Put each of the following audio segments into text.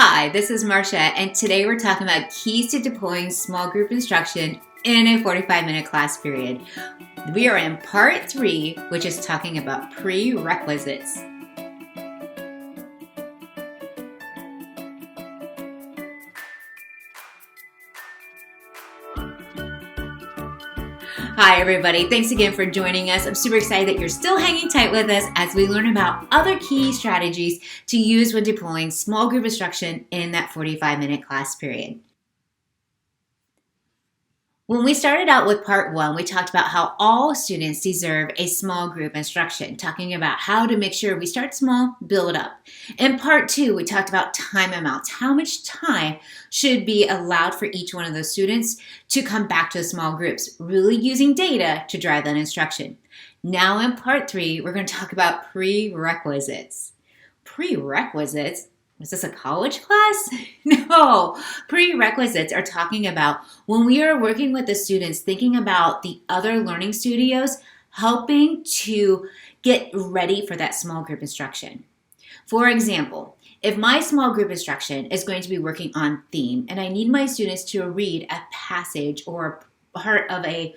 Hi, this is Marcia, and today we're talking about keys to deploying small group instruction in a 45-minute class period. We are in part 3, which is talking about prerequisites. Hi everybody, thanks again for joining us. I'm super excited that you're still hanging tight with us as we learn about other key strategies to use when deploying small group instruction in that 45-minute class period. When we started out with part 1, we talked about how all students deserve a small group instruction, talking about how to make sure we start small, build up. In part 2, we talked about time amounts, how much time should be allowed for each one of those students to come back to small groups, really using data to drive that instruction. Now in part 3, we're going to talk about prerequisites. Prerequisites? Was this a college class? No. Prerequisites are talking about when we are working with the students, thinking about the other learning studios, helping to get ready for that small group instruction. For example, if my small group instruction is going to be working on theme and I need my students to read a passage or a part of a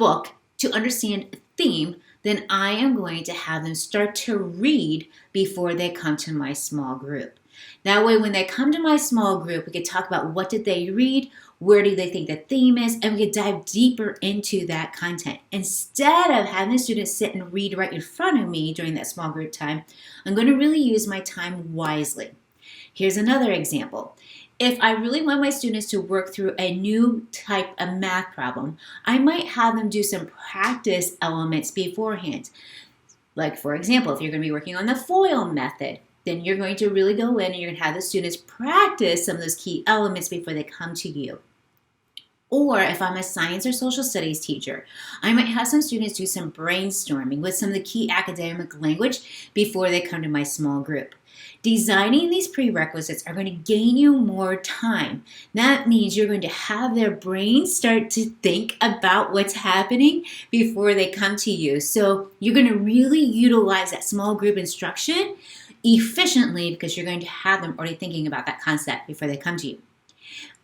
book to understand a theme, then I am going to have them start to read before they come to my small group. That way, when they come to my small group, we could talk about what did they read, where do they think the theme is, and we could dive deeper into that content. Instead of having the students sit and read right in front of me during that small group time, I'm going to really use my time wisely. Here's another example. If I really want my students to work through a new type of math problem, I might have them do some practice elements beforehand. Like, for example, if you're going to be working on the FOIL method, then you're going to really go in and you're going to have the students practice some of those key elements before they come to you. Or if I'm a science or social studies teacher, I might have some students do some brainstorming with some of the key academic language before they come to my small group. Designing these prerequisites are going to gain you more time. That means you're going to have their brains start to think about what's happening before they come to you. So you're going to really utilize that small group instruction efficiently because you're going to have them already thinking about that concept before they come to you.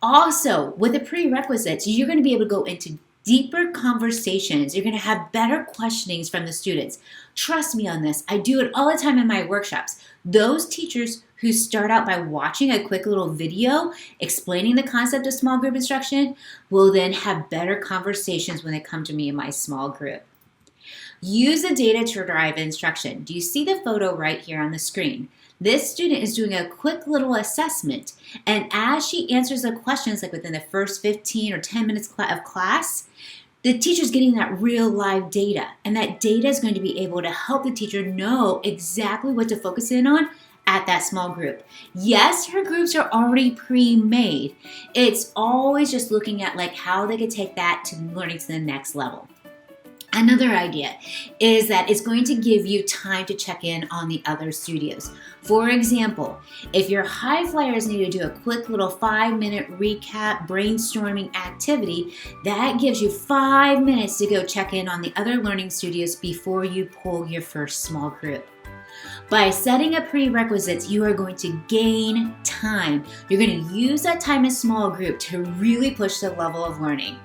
Also, with the prerequisites, you're going to be able to go into deeper conversations. You're going to have better questionings from the students. Trust me on this. I do it all the time in my workshops. Those teachers who start out by watching a quick little video explaining the concept of small group instruction will then have better conversations when they come to me in my small group. Use the data to drive instruction. Do you see the photo right here on the screen? This student is doing a quick little assessment, and as she answers the questions, like within the first 15 or 10 minutes of class, the teacher's getting that real live data, and that data is going to be able to help the teacher know exactly what to focus in on at that small group. Yes, her groups are already pre-made. It's always just looking at like how they could take that to learning to the next level. Another idea is that it's going to give you time to check in on the other studios. For example, if your high flyers need to do a quick little 5-minute recap brainstorming activity, that gives you 5 minutes to go check in on the other learning studios before you pull your first small group. By setting up prerequisites, you are going to gain time. You're going to use that time in small group to really push the level of learning.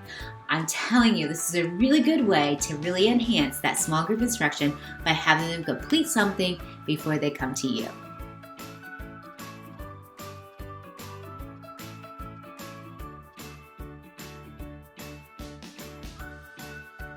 I'm telling you, this is a really good way to really enhance that small group instruction by having them complete something before they come to you.